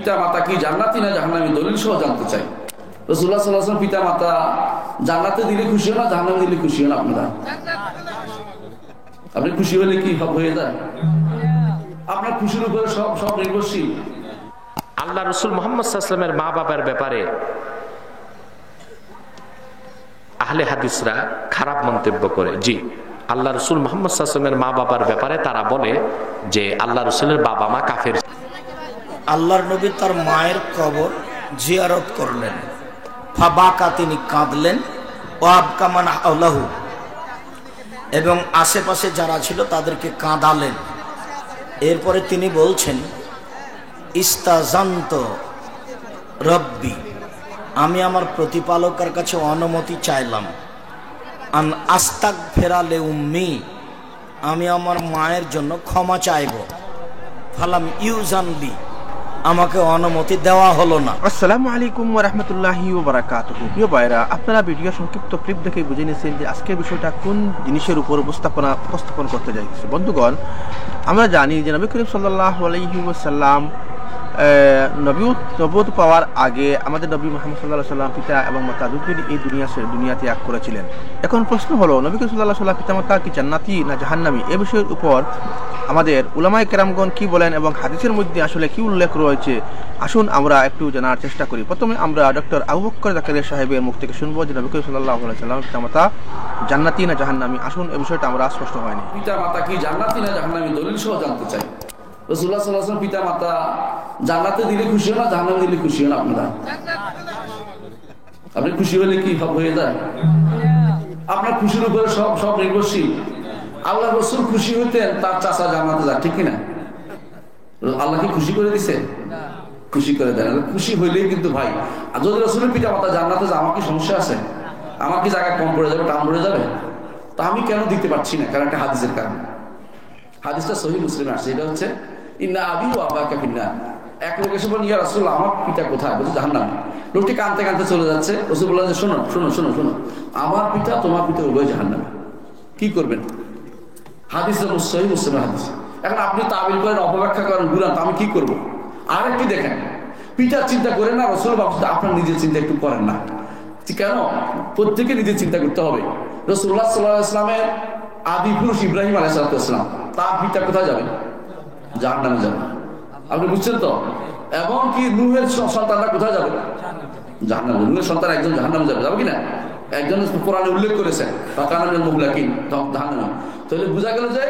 পিতা মাতা কি জান্নাতি না জাহান্নামী দলিল সহ জানতে চাই। রাসূলুল্লাহ সাল্লাল্লাহু আলাইহি ওয়াসাল্লাম পিতা মাতা জান্নাতে দিলে খুশি হন না জাহান্নামে দিলে খুশি হন আপনারা? আপনি খুশি হলে কি হয়ে যায়? আপনার খুশির উপরে সব নির্ভরশীল। আল্লাহ রসুল মুহাম্মদ সাল্লাল্লাহু আলাইহি ওয়াসাল্লামের মা বাবার ব্যাপারে আহলে হাদিসরা খারাপ মন্তব্য করে। জি, আল্লাহ রসুল মুহাম্মদ সাল্লাল্লাহু আলাইহি ওয়াসাল্লামের মা বাবার ব্যাপারে তারা বলে যে আল্লাহ রসুলের বাবা মা কাফের। আল্লাহর নবী তার মায়ের কবর জিয়ারত করলেন, ফাবাকা তিনি কাঁদলেন, ওয়াবকা মান হাওলাহু এবং আশেপাশে যারা ছিল তাদেরকে কাঁদালেন। এরপরে তিনি বলছেন ইস্তাজান্ত রব্বি, আমি আমার প্রতিপালকের কাছে অনুমতি চাইলাম, আন আস্তাগফিরা লি উম্মি, আমি আমার মায়ের জন্য ক্ষমা চাইব, ফালাম ইউজানলি, আমাকে অনুমতি দেওয়া হলো না। আসসালামু আলাইকুম ওয়া রাহমাতুল্লাহি ওয়া বারাকাতুহু। প্রিয় ভাইরা, আপনারা ভিডিও সংক্ষিপ্ত ক্লিপ দেখে বুঝে নিয়েছেন যে আজকের বিষয়টা কোন জিনিসের উপর উপস্থাপন করতে যাইতেছে। বন্ধুগণ, আমরা জানি যে নবী করিম সাল্লাল্লাহু আলাইহি ওয়াসাল্লাম নবুয়ত পাওয়ার আগে আমাদের নবী মুহাম্মদ সাল্লাল্লাহু আলাইহি ওয়াসাল্লাম পিতা এবং মাতা দুজনেই এই দুনিয়া ত্যাগ করেছিলেন। এখন প্রশ্ন হলো, নবী করিম সাল্লাল্লাহু আলাইহি ওয়াসাল্লাম পিতা মাতা কি জান্নাতি না জাহান্নামী, এই বিষয়ের উপর আমাদের উলামায়ে কেরামগণ কি বলেন এবং হাদিসের মধ্যে আসলে কি উল্লেখ রয়েছে, আসুন আমরা একটু জানার চেষ্টা করি। প্রথমে আমরা ডক্টর আবু বকর জাকারিয়া সাহেবের মুখ থেকে শুনবো যে নবী করিম সাল্লাল্লাহু আলাইহি ওয়াসাল্লাম পিতা মাতা জান্নাতি না জাহান্নামী। আসুন এই বিষয়টা আমরা স্পষ্ট হয়নি। পিতা মাতা কি জান্নাতি না জাহান্নামী দলিল সহ জানতে চাই। রাসূলুল্লাহ সাল্লাল্লাহু আলাইহি ওয়াসাল্লাম পিতা মাতা জান্নাতে দিলে খুশি হন না জাহান্নামে দিলে খুশি হন আপনারা? আপনি খুশি হলে কি হয়ে যায়? আপনার খুশির উপরে সব নির্ভরশীল। আল্লাহ রসুল খুশি হইতেন তার চাচা জান্নাতে যায়, ঠিক কিনা? আল্লাহ কি খুশি করে দিছে? খুশি করে দেন। খুশি হইলেই কিন্তু ভাই, আর যদি রসুলের পিতা মাতা জান্নাতে যায়, আমার কি সমস্যা আছে? আমার কি জায়গা কম পড়ে যাবে, টান পড়ে যাবে? তা আমি কেন দিতে পারছি না? কারণ একটা হাদিসের কারণে। হাদিসটা সহিহ মুসলিমে আসছে। এটা হচ্ছে ইন্না আবি ওয়া আবাকা ফিন্নার। এক লোক এসে বলেন, ইয়া রাসূলুল্লাহ, আমার পিতা কোথায়? বলছে জাহান্নামে। লোকটি কাঁদতে কাঁদতে চলে যাচ্ছে। রাসূল বললেন যে শোনো শোনো শোনো শোনো, আমার পিতা তোমার পিতা উভয় জাহান্নামে। কি করবেন? হাদিস সহিহ মুসলিমের হাদিস। এখন আপনি তাবিল করেন, অপব্যাখ্যা করেন, ঘুরান, তো আমি কি করব? আরেকটি দেখেন, পিতার চিন্তা করেন না, রাসূল আপনার নিজের চিন্তা একটু করেন না? কেন? প্রত্যেকে নিজের চিন্তা করতে হবে। রাসূলুল্লাহ সাল্লাল্লাহু আলাইহি ওয়াসাল্লামের আদি পুরুষ ইব্রাহিম আলাইহিস সালাম, তার পিতা কোথায় যাবে? জাহান্নামে যাবে। আপনি বুঝছেন তো? এবং কি নূহের সন্তানরা কোথায় যাবে? জাহান্নামে। নূহের সন্তান একজন জাহান্নামে যাবে, যাবে কিনা? একজন কোরআনে উল্লেখ করেছেন ফাকানামিনাল মুহলাকিন, জাহান্নামে। তাহলে বোঝা গেল যে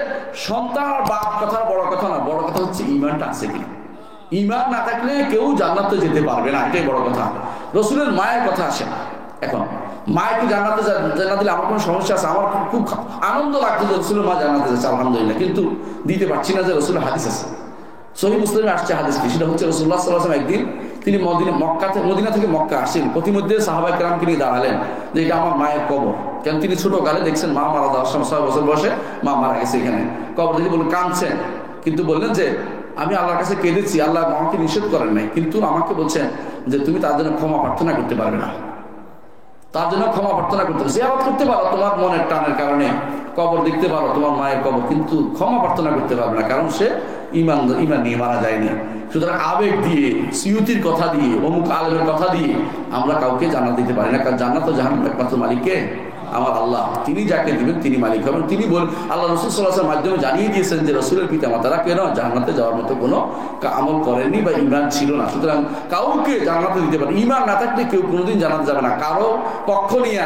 সন্তান আর বাপ কথা বড় কথা না, বড় কথা হচ্ছে ঈমানটা আছে কিনা। ঈমান না থাকলে কেউ জান্নাতে যেতে পারবে না, এটাই বড় কথা। রাসূলের মায়ের কথা আসে। এখন মায়ের জান্নাতে জান্নাত দিলে আমার কোনো সমস্যা আছে? আমার খুব আনন্দ লাগতো যে রাসূলের মা জান্নাতে যাচ্ছে, আলহামদুলিল্লাহ। কিন্তু দিতে পারছি না যে রাসূলের হাদিস আছে, সহিহ মুসলিমে আসছে হাদিসটি। সেটা হচ্ছে রাসূলুল্লাহ সাল্লাল্লাহু আলাইহি ওয়াসাল্লাম একদিন তিনি মদিনা থেকে মক্কা আসেন। প্রতিমধ্যে সাহাবায়ে কেরামকে নিয়ে দাঁড়ালেন যে এটা আমার মায়ের কবর। কেন? তিনি ছোট কালে দেখছেন মা মারা যাওয়ার সময় 6 বছর বয়সে মা মারা গেছে এখানে। কবর দেখে বলে কাঁদছেন, কিন্তু বললেন যে আমি আল্লাহর কাছে কেঁদেছি, আল্লাহ আমাকে নিষেধ করেন নাই, কিন্তু আমাকে বলছেন যে তুমি তার জন্য ক্ষমা প্রার্থনা করতে পারবে না, তার জন্য ক্ষমা প্রার্থনা করতে হবে। জিয়ারত করতে পারো তোমার মনের টানের কারণে, কবর দেখতে পারো তোমার মায়ের কবর, কিন্তু ক্ষমা প্রার্থনা করতে পারবে না, কারণ সে ঈমান নিয়ে মারা যায়নি। সুতরাং আবেগ দিয়ে, স্মৃতির কথা দিয়ে, অমুক আলেমের কথা দিয়ে আমরা কাউকে জান্নাত দিতে পারি না। কারণ জান্নাত ও জাহান্নাম একমাত্র মালিককে আমার আল্লাহ, তিনি যাকে দিবেন তিনি মালিক হবেন। তিনি বলেন, আল্লাহ রাসূল সাল্লাল্লাহু আলাইহি ওয়াসাল্লামের মাধ্যমে জানিয়ে দিয়েছেন যে রাসূলের পিতা মাতারা কেন জান্নাতে যাওয়ার মতো কোনো আমল করেননি বা ঈমান ছিল না। সুতরাং কাউকে জান্নাতে দিতে পারে, ঈমান না থাকলে কেউ কোনোদিন জান্নাতে যাবে না। কারো পক্ষ নিয়ে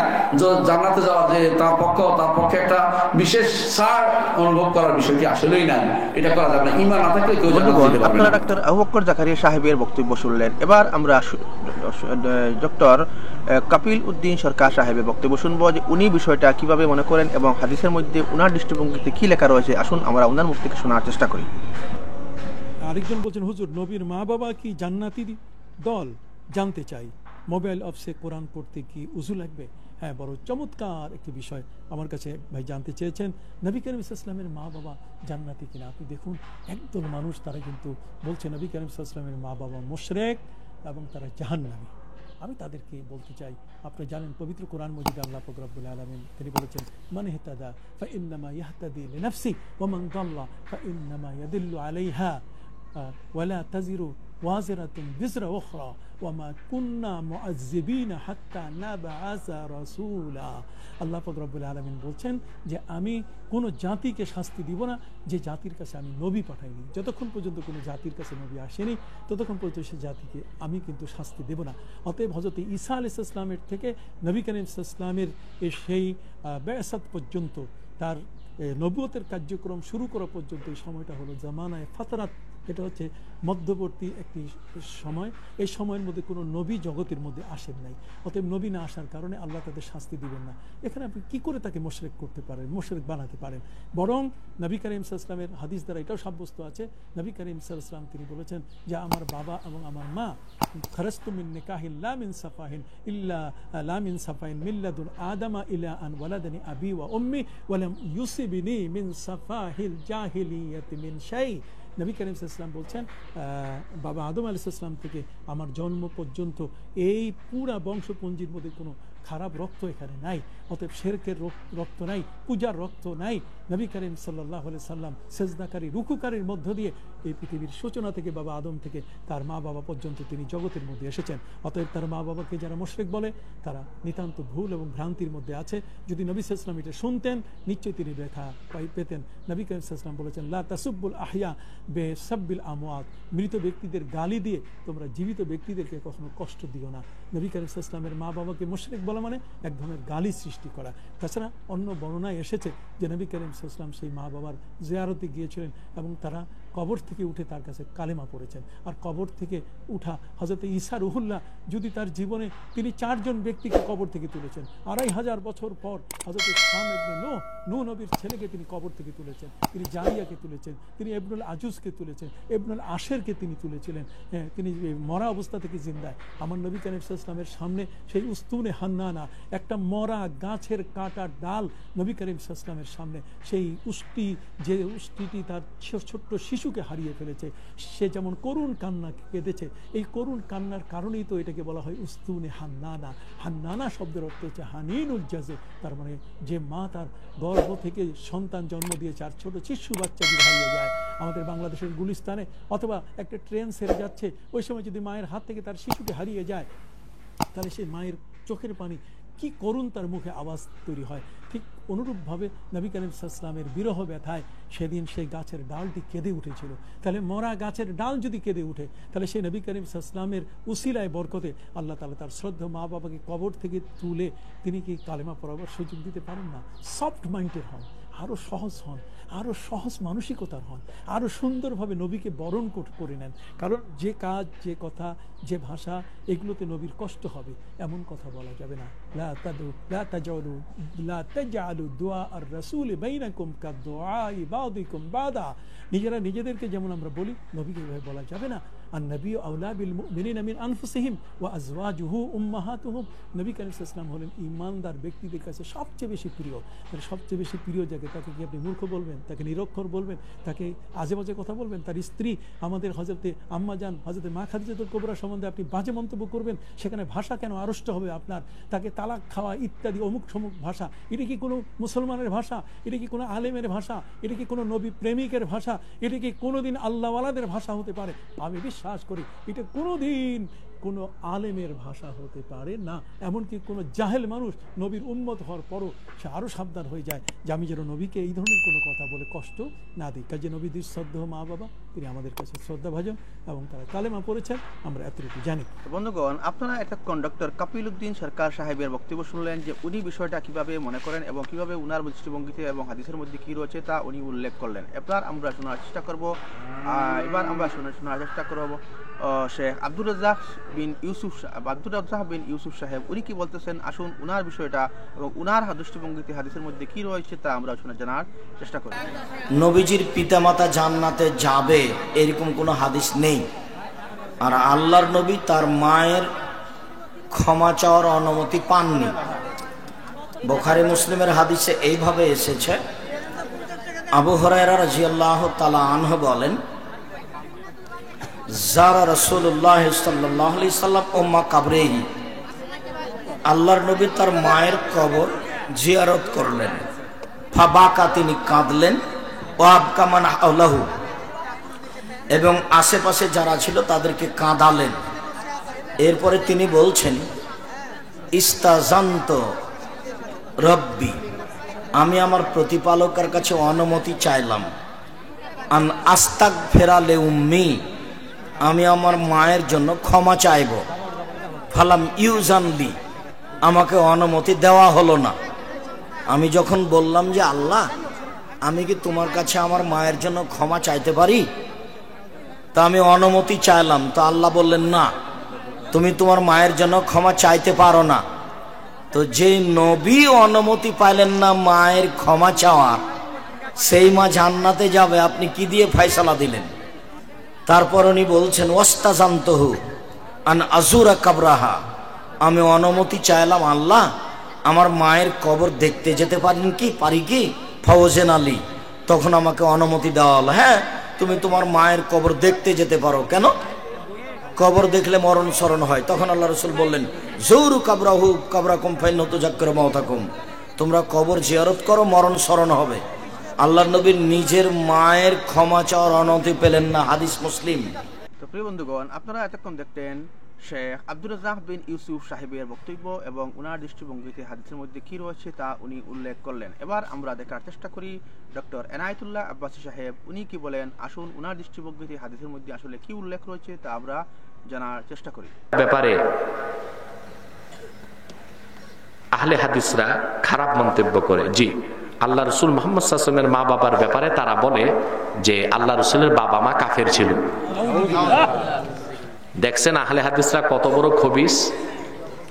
জান্নাতে যাওয়া যে তার পক্ষে একটা বিশেষ ছাড় অনুভব করার বিষয়টি আসলেই নাই, এটা করা যাবে না। ঈমান না থাকলে কেউ জান্নাতে যেতে পারবে না। আপনারা ডক্টর আবু বকর জাকারিয়া সাহেবের বক্তব্য শুনলেন। এবার আমরা ডক্টর কাপিল উদ্দিন সরকার সাহেবের বক্তব্য শুনবো যে উনি বিষয়টা কিভাবে মনে করেন এবং হাদিসের মধ্যে উনার দৃষ্টিভঙ্গিতে কি লেখা রয়েছে। আসুন আমরা উনার মুখ থেকে শোনার চেষ্টা করি। আরেকজন বলছেন, হুজুর নবীর মা বাবা কি জান্নাতি দল? জানতে চাই মোবাইল অফসে কোরআন পড়তে কি উযু লাগবে? হ্যাঁ, বড় চমৎকার একটি বিষয় আমার কাছে ভাই জানতে চেয়েছেন, নবী করিম সাল্লাল্লাহু আলাইহি ওয়াসাল্লামের মা বাবা জান্নাতি কিনা। আপনি দেখুন, একদল মানুষ তারা কিন্তু বলছে নবী করিম সাল্লাল্লাহু আলাইহি ওয়াসাল্লামের মা বাবা মুশরিক এবং তারা জাহান্নামী। আমি তাদেরকে বলতে চাই, আপনি জানেন পবিত্র কোরআন মজিদে আল্লাহ পাক রব্বুল আলামিন তিনি বলেছেন, মান ইহতাদা ফাইন্নামা ইয়াহতাদি লিনাফসি ওয়া মান দাল্লা ফাইন্নামা ইয়াদিল্লু আলাইহা। ওয়ালা তাজিরু ওয়াজিরাতুন বিজরা উখরা ওয়া মা কুন্না মুআযযিবিনা হাত্তা নাবআসা রাসূলা। আল্লাহ পাক রব্বুল আলামিন বলছেন যে আমি কোনো জাতিকে শাস্তি দিব না যে জাতির কাছে আমি নবী পাঠাইনি। যতক্ষণ পর্যন্ত কোনো জাতির কাছে নবী আসেনি ততক্ষণ পর্যন্ত সে জাতিকে আমি কিন্তু শাস্তি দেব না। অতএব হযরত ঈসা আলাইহিস সালামের থেকে নবী করিম সাল্লাল্লাহু আলাইহি ওয়াসাল্লামের সেই বেয়াসাত পর্যন্ত, তার নবুয়তের কার্যক্রম শুরু করা পর্যন্ত এই সময়টা হলো জামানায়ে ফাতরাত। এটা হচ্ছে মধ্যবর্তী একটি সময়। এই সময়ের মধ্যে কোনো নবী জগতের মধ্যে আসেন নাই। অতএব নবী না আসার কারণে আল্লাহ তাদের শাস্তি দিবেন না। এখানে আপনি কি করে তাকে মুশরিক করতে পারেন, মুশরিক বানাতে পারেন? বরং নবী করিম সাল্লাল্লাহু আলাইহি ওয়াসাল্লামের হাদিস দ্বারা এটাও সাব্যস্ত আছে, নবী করিম সাল্লাল্লাহু আলাইহি ওয়াসাল্লাম তিনি বলেছেন যে আমার বাবা এবং আমার মা খারাজতু মিন নিকাহিন লা মিন সাফাহিন ইল্লা লা মিন সাফাহিন মিল্লাদুন আদামা ইলা আন ওয়ালাদানি আবি ওয়া উম্মি ওয়া লাম ইউসিবনি মিন সাফাহিল জাহিলিয়াতি মিন শাই। নবী করিম সাল্লাল্লাহু আলাইহি ওয়াসাল্লাম বলছেন বাবা আদম আলাইহিস সালাম থেকে আমার জন্ম পর্যন্ত এই পুরা বংশপঞ্জির মধ্যে কোনো খারাপ রক্ত এখানে নাই। অতএব শিরকের রক্ত নাই, পূজার রক্ত নাই। নবী করিম সাল্লাল্লাহু আলাইহি সাল্লাম সেজদাকারী রুকুকারীর মধ্য দিয়ে এই পৃথিবীর সূচনা থেকে বাবা আদম থেকে তার মা বাবা পর্যন্ত তিনি জগতের মধ্যে এসেছেন। অতএব তার মা বাবাকে যারা মুশরিক বলে তারা নিতান্ত ভুল এবং ভ্রান্তির মধ্যে আছে। যদি নবী সাল্লাল্লাহু আলাইহি ওয়াসাল্লাম এটা শুনতেন নিশ্চয়ই তিনি ব্যথা পেতেন। নবী করিম সাল্লাল্লাহু আলাইহি ওয়াসাল্লাম বলেছেন লা তাসুব্বুল আহইয়া বেসাব্বিল আমওয়াত, মৃত ব্যক্তিদের গালি দিয়ে তোমরা জীবিত ব্যক্তিদেরকে কখনো কষ্ট দিও না। নবী করিম সাল্লাল্লাহু আলাইহি ওয়াসাল্লামের মা বাবাকে মুশরিক বলা মানে এক ধরনের গালি সৃষ্টি করা। তাছাড়া অন্য বর্ণনায় এসেছে যে নবী করিম সাল্লাল্লাহু আলাইহি ওয়াসাল্লাম সেই মা বাবার জিয়ারতে গিয়েছিলেন এবং তারা কবর থেকে উঠে তার কাছে কালেমা পড়েছেন। আর কবর থেকে উঠা হযরত ঈসা রুহুল্লাহ যদি তার জীবনে তিনি 4 জন ব্যক্তিকে কবর থেকে তুলেছেন। 2500 বছর পর হযরত শাম ইবনে নূহ নবীর ছেলেকে তিনি কবর থেকে তুলেছেন, তিনি জারিয়াকে তুলেছেন, তিনি ইবনুল আজুজকে তুলেছেন, ইবনুল আশেরকে তিনি তুলেছিলেন। তিনি মরা অবস্থা থেকে জিন্দায়। আমার নবী করিম সাল্লাল্লাহু আলাইহি ওয়াসাল্লামের সামনে সেই উস্তুনে হান্নানা, একটা মরা গাছের কাটা ডাল নবী করিম সাল্লাল্লাহু আলাইহি ওয়াসাল্লামের সামনে, সেই উষ্টি, যে উষ্টিটি তার ছোট্ট শিশুকে হারিয়ে ফেলেছে, সে যেমন করুণ কান্না কেঁদেছে, এই করুণ কান্নার কারণেই তো এটাকে বলা হয় উস্তুনে হান্নানা। হান্নানা শব্দের অর্থ হচ্ছে হানিনুল জাজে, তার মানে যে মা তার গর্ভ থেকে সন্তান জন্ম দিয়েছে আর ছোট শিশু বাচ্চা যদি হারিয়ে যায়। আমাদের বাংলাদেশের গুলিস্তানে অথবা একটা ট্রেন ছেড়ে যাচ্ছে, ওই সময় যদি মায়ের হাত থেকে তার শিশুকে হারিয়ে যায় তাহলে সেই মায়ের চোখের পানি কি করুণ তার মুখে আওয়াজ তৈরি হয়। ঠিক অনুরূপভাবে নবী করিম সাল্লাল্লাহু আলাইহি ওয়াসাল্লামের বিরহ ব্যথায় সেদিন সেই গাছের ডালটি কেঁদে উঠেছিল। তাহলে মরা গাছের ডাল যদি কেঁদে উঠে তাহলে সেই নবী করিম সাল্লাল্লাহু আলাইহি ওয়াসাল্লামের উসিলায় বরকতে আল্লাহ তাআলা তার শ্রদ্ধা মা বাবাকে কবর থেকে তুলে তিনি কি কালেমা পড়াবার সুযোগ দিতে পারেন না? সফট মাইন্ডের হন, আরও সহজ হন, আরও সহজ মানসিকতার হন, আরও সুন্দরভাবে নবীকে বরণ করে নেন। কারণ যে কাজ, যে কথা, যে ভাষা, এগুলোতে নবীর কষ্ট হবে এমন কথা বলা যাবে না। লা তাজআলু দুআ আর রাসূল বাইনাকুম কাদুআই বাযিকুম বাদা। নিজেরা নিজেদেরকে যেমন আমরা বলি নবীকে এভাবে বলা যাবে না। আর নবী আওলা বিল মুমিনিনা মিন আনফুসিহিম ওয়া আজওয়াজুহু উম্মাহাতুহুম। নবী করিম সাল্লাল্লাহু আলাইহি ওয়াসাল্লাম হলেন ঈমানদার ব্যক্তিদের কাছে সবচেয়ে বেশি প্রিয়। তাহলে সবচেয়ে বেশি প্রিয় জায়গায় তাকে কি আপনি মূর্খ বলবেন, তাকে নিরক্ষর বলবেন, তাকে আজে বাজে কথা বলবেন? তার স্ত্রী আমাদের হযরতে আম্মা জান হযরতে মা খাদিজাতুল কুবরা সম্বন্ধে আপনি বাজে মন্তব্য করবেন, সেখানে ভাষা কেন আড়ষ্ট হবে আপনার? তাকে তালাক খাওয়া ইত্যাদি অমুক সমুক ভাষা, এটা কি কোনো মুসলমানের ভাষা? এটা কি কোনো আলেমের ভাষা? এটা কি কোনো নবী প্রেমিকের ভাষা? এটা কি কোনোদিন আল্লাহওয়ালাদের ভাষা হতে পারে? আমি বিশ্বাস করি এটা কোনোদিন কোনো আলেমের ভাষা হতে পারে না। এমনকি কোনো জাহেল মানুষ নবীর উম্মত হওয়ার পরও সে আরও সাবধান হয়ে যায় যে আমি যেন নবীকে এই ধরনের কোনো কথা বলে কষ্ট না দিই। কাজে নবীদের শ্রদ্ধা মা বাবা তিনি আমাদের কাছে শ্রদ্ধাভাজন এবং তারা কালেমা পড়েছেন, আমরা এতটুকু জানি। বন্ধুগণ, আপনারা একটা কন্ডাক্টর কাপিল উদ্দিন সরকার সাহেবের বক্তব্য শুনলেন যে উনি বিষয়টা কিভাবে মনে করেন এবং কিভাবে উনার দৃষ্টিভঙ্গিতে এবং হাদিসের মধ্যে কি রয়েছে তা উনি উল্লেখ করলেন। এবার আমরা শোনার চেষ্টা করব শেখ আব্দুর রাজ্জাক বিন ইউসুফ সাহেব উনি কি বলতেছেন। আসুন উনার বিষয়টা এবং উনার দৃষ্টিভঙ্গিতে হাদিসের মধ্যে কি রয়েছে তা আমরা জানার চেষ্টা করি। নবীজির পিতামাতা জান্নাতে যাবে এরকম কোনো হাদিস নেই। আর আল্লাহর নবী তার মায়ের ক্ষমা চাওয়ার অনুমতি পাননি। বুখারী মুসলিমের হাদিসে এইভাবে এসেছে, আবু হুরায়রা রাদিয়াল্লাহু তাআলা আনহু বলেন, যারা রাসূলুল্লাহ সাল্লাল্লাহু আলাইহি সাল্লাম উম্মা কাবরিহি, আল্লাহর নবী তার মায়ের কবর জিয়ারত করলেন। ফাবাকা, তিনি কাঁদলেন। ওয়াবকা মান হাওলাহু, এবং আশেপাশে যারা ছিল তাদেরকে কাঁদালেন। এরপরে তিনি বলছেন, ইস্তাজান্ত রব্বি, আমি আমার প্রতিপালকের কাছে অনুমতি চাইলাম। আন আস্তাক ফেরালে উম্মি, আমি আমার মায়ের জন্য ক্ষমা চাইব। ফালাম ইউজানলি, আমাকে অনুমতি দেওয়া হলো না। আমি যখন বললাম যে আল্লাহ, আমি কি তোমার কাছে আমার মায়ের জন্য ক্ষমা চাইতে পারি, তা আমি অনুমতি চাইলাম, তো আল্লাহ বললেন না, তুমি তোমার মায়ের জন্য ক্ষমা চাইতে পারো না। তো যে নবী অনুমতি পাইলেন না মায়ের ক্ষমা চাওয়া, সেই মা জান্নাতে যাবে, আপনি কি দিয়ে ফয়সালা দিলেন? তারপর উনি বলছেন, ওয়াস্তাজান্তহু আন আজুরা কাবরাহা, আমি অনুমতি চাইলাম আল্লাহ, আমার মায়ের কবর দেখতে যেতে পারি কি ফওজেন আলী, তখন আমাকে অনুমতি দেওয়া হলো, হ্যাঁ তুমি তোমার মায়ের কবর দেখতে যেতে পারো। কেন? কবর দেখলে মরণ স্মরণ হয়। তখন আল্লাহ রসুল বললেন, জৌরু কাবরাহু কাবরাকুম ফাইন তুজাক্কিরু মাউতাকুম, তোমরা কবর জিয়ারত করো, মরণ স্মরণ হবে। আল্লাহ নবীর নিজের মায়ের ক্ষমা চাওয়ার অনুমতি পেলেন না, হাদিস মুসলিম। তো প্রিয় বন্ধুগণ, আপনারা এতক্ষণ দেখতেন শেখ আব্দুর রাজ্জাক বিন ইউসুফ সাহেবের বক্তব্য এবং উনার দৃষ্টিভঙ্গিতে হাদিসের মধ্যে কি রয়েছে তা উনি উল্লেখ করলেন। এবার আমরা দেখার চেষ্টা করি ডক্টর এনায়েতুল্লাহ আব্বাসী সাহেব উনি কি বলেন। আসুন উনার দৃষ্টিভঙ্গিতে হাদিসের মধ্যে আসলে কি উল্লেখ রয়েছে তা আমরা জানার চেষ্টা করি। ব্যাপারে আহলে হাদিসরা খারাপ মন্তব্য করে। জি, আল্লাহ রসুল মুহাম্মদ সাল্লাল্লাহু আলাইহি ওয়াসাল্লামের মা বাবার ব্যাপারে তারা বলে যে আল্লাহ রসুলের বাবা মা কাফের ছিল। দেখছেন আহলে হাদিসরা কত বড় খবিস।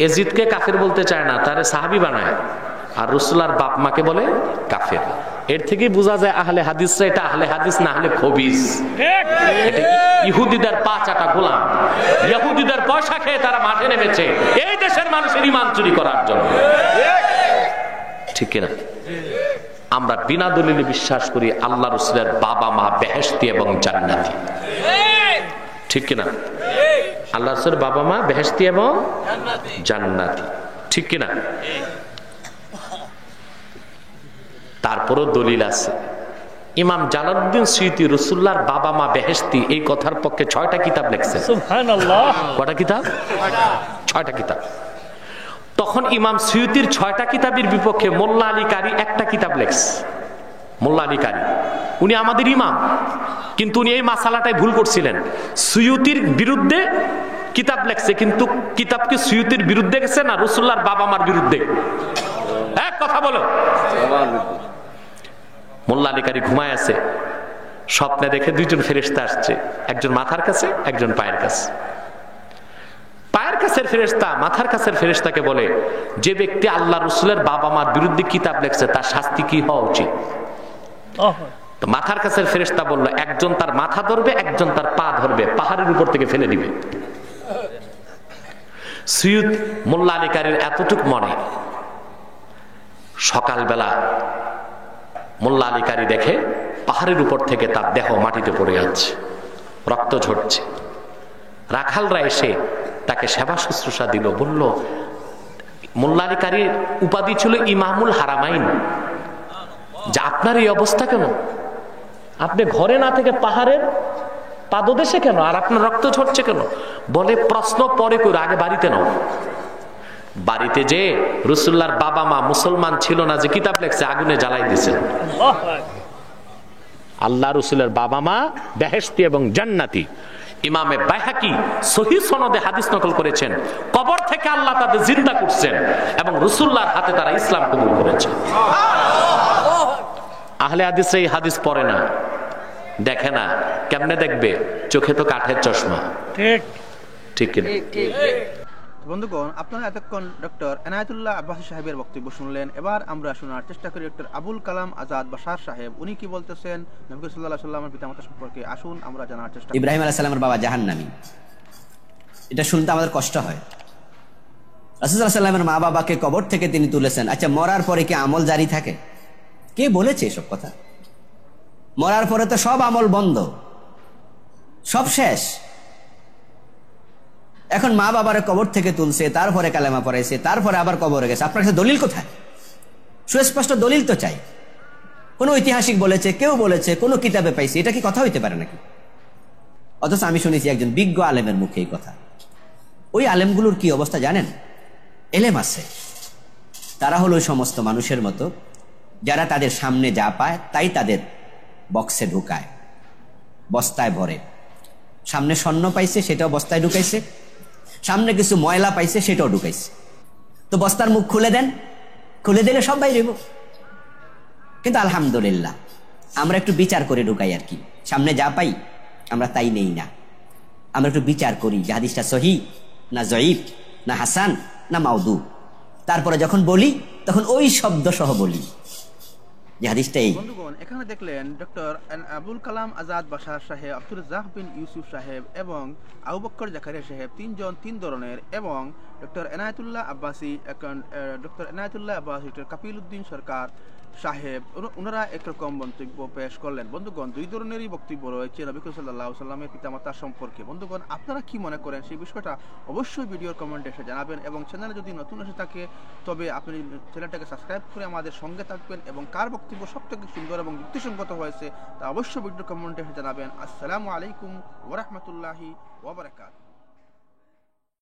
এজিদকে কাফের বলতে চায় না, তারে সাহাবী বানায়, আর রাসূলুল্লাহর বাপ মাকে বলে কাফের। এর থেকেই বোঝা যায় আহলে হাদিসরা এটা আহলে হাদিস না হলে খবিস। ইহুদিদের পা চাটা গোলাম, ইহুদিদের পয়সা খেয়ে তারা মাঠে নেমেছে এই দেশের মানুষের ঈমান চুরি করার জন্য, ঠিক কিনা? আমরা বিনা দলিলে বিশ্বাস করি আল্লাহ রাসূলের বাবা মা বেহেশতি এবং জান্নাতি, ঠিক কিনা? আল্লাহ রাসূলের বাবা মা বেহেশতি এবং জান্নাতি, ঠিক কিনা? তারপরও দলিল আছে। ইমাম জালালউদ্দিন সুয়ুতী রাসূলুল্লাহর বাবা মা বেহেশতি এই কথার পক্ষে 6টা কিতাব লিখছেন। সুবহানাল্লাহ। কয়টা কিতাব? 6টা কিতাব। তখন ইমাম সুয়ুতীর 6টা কিতাবের বিপক্ষে মোল্লা আলী কারি একটা কিতাব লেখছে। মোল্লা আলী কারি উনি আমাদের ইমাম, কিন্তু উনি এই মাসালাটাই ভুল করছিলেন। সুয়ুতীর বিরুদ্ধে কিতাব লেখছে, কিন্তু কিতাব কি সুয়ুতীর বিরুদ্ধে গেছে না রাসূলুল্লাহর বাবা মার বিরুদ্ধে? এক কথা বলো। মোল্লা আলী কারি ঘুমায় আছে, স্বপ্নে দেখে দুইজন ফেরেশতা আসছে, একজন মাথার কাছে একজন পায়ের কাছে। পায়ের কাছের ফেরেশতা মাথার কাছের ফেরেশতাকে বলে, যে ব্যক্তি আল্লাহ রাসূলের বাবা মার বিরুদ্ধে কিতাব লেখছে তার শাস্তি কি হওয়া উচিত? তো মাথার কাছের ফেরেশতা বলল, একজন তার মাথা ধরবে, একজন তার পা ধরবে, পাহাড়ের উপর থেকে ফেলে দিবে। সৈয়দ মোল্লা আলী কারির এতটুক মনে। সকালবেলা মোল্লা আলী কারি দেখে পাহাড়ের উপর থেকে তার দেহ মাটিতে পড়ে যাচ্ছে, রক্ত ঝরছে। রাখালরা এসে তাকে সেবা শুশ্রূষা দিল, বলল, মোল্লা আলী কারির উপাধি ছিল ইমামুল হারামাইন, যে আপনার এই অবস্থা কেন? আপনি ঘরে না থেকে পাহাড়ের পাদদেশে কেন? আর আপনার রক্ত ঝরছে কেন? বলে, প্রশ্ন পরে করে, আগে বাড়িতে নাও। বাড়িতে যে রাসূলুল্লাহর বাবা মা মুসলমান ছিল না, যে কিতাব লেখছে আগুনে জ্বালাই দিয়েছে। আল্লাহ রাসূলের বাবা মা বেহেশতি এবং জান্নাতি। ইমামে বাইহাকি সহিহ সনদে হাদিস নকল করেছেন, কবর থেকে আল্লাহ তাদের জিন্দা করছেন এবং রাসূলুল্লাহর হাতে তারা ইসলাম কবুল করেছে। আহলে হাদিসরা এই হাদিস পড়ে না, দেখে না। কেমনে দেখবে? চোখে তো কাঠের চশমা, ঠিক ঠিক কিনা? বন্ধুগণ, আপনারা এতক্ষণ ডক্টর এনায়েতুল্লাহ আব্বাসী সাহেবের বক্তব্য শুনলেন। এবার আমরা শোনার চেষ্টা করি ডক্টর আবুল কালাম আজাদ বাশার সাহেব উনি কি বলতেছেন নবী সাল্লাল্লাহু আলাইহি ওয়াসাল্লামের পিতামাতা সম্পর্কে। আসুন আমরা জানার চেষ্টা করি। ইব্রাহিম আলাইহিস সালামের বাবা জাহান্নামী, এটা শুনতে আমাদের কষ্ট হয়। রাসূল সাল্লাল্লাহু আলাইহি ওয়াসাল্লামের মা বাবাকে কবর থেকে তিনি তুলেছেন। আচ্ছা, মরার পরে কি আমল জারি থাকে? কে বলেছে এসব কথা? মরার পরে তো সব আমল বন্ধ, সব শেষ। এখন মা বাবার কবর থেকে তুলছে, তারপরে কালেমা পড়াইছে, তারপরে আবার কবরে গেছে। আপনার কাছে দলিল কোথায়? সুস্পষ্ট দলিল তো চাই। কোন ঐতিহাসিক বলেছে, কেউ বলেছে, কোন কিতাবে পাইছি, এটা কি কথা হইতে পারে নাকি? অথচ আমি শুনেছি একজন বিজ্ঞ আলেমের মুখে এই কথা। ওই আলেমগুলোর কি অবস্থা জানেন? এলেম আছে, তারা হলো ওই সমস্ত মানুষের মতো যারা তাদের সামনে যা পায় তাই তাদের বক্সে ঢুকায়, বস্তায় ভরে। সামনে স্বর্ণ পাইছে সেটাও বস্তায় ঢুকাইছে, সামনে কিছু ময়লা পাইছে সেটাও ঢুকাইছে। তো বস্তার মুখ খুলে দেন, খুলে দিলে সব বাইরে। কিন্তু আলহামদুলিল্লাহ আমরা একটু বিচার করে ঢুকাই আর কি, সামনে যা পাই আমরা তাই নেই না, আমরা একটু বিচার করি যে হাদিসটা সহি না জয়ীফ না হাসান না মাউদু। তারপরে যখন বলি তখন ওই শব্দ সহ বলি যে হাদিসটা এই। বন্ধুগণ, এখানে দেখলেন ডক্টর আবুল কালাম আজাদ বাশার সাহেব, আব্দুর রাজ্জাক বিন ইউসুফ সাহেব এবং আবু বকর জাকারিয়া সাহেব, তিনজন তিন ধরনের, এবং doctor Enayetullah Abbasi, doctor Enayetullah Abbasi, doctor Kapil Uddin Sarkar সাহেব, ওনারা একরকম মন্তব্য পেশ করলেন। বন্ধুগণ, দুই ধরনেরই বক্তব্য রয়েছে নবী করিম সাল্লাল্লাহু আলাইহি ওয়াসাল্লামের পিতামাতার সম্পর্কে। বন্ধুগণ, আপনারা কি মনে করেন সেই বিষয়টা অবশ্যই ভিডিওর কমেন্টে এসে জানাবেন, এবং চ্যানেলে যদি নতুন এসে থাকে তবে আপনি চ্যানেলটাকে সাবস্ক্রাইব করে আমাদের সঙ্গে থাকবেন, এবং কার বক্তব্য সবথেকে সুন্দর এবং যুক্তিসঙ্গত হয়েছে তা অবশ্যই ভিডিওর কমেন্টে এসে জানাবেন। আসসালামু আলাইকুম ওয়া রাহমাতুল্লাহি ওয়া বারাকাতুহু।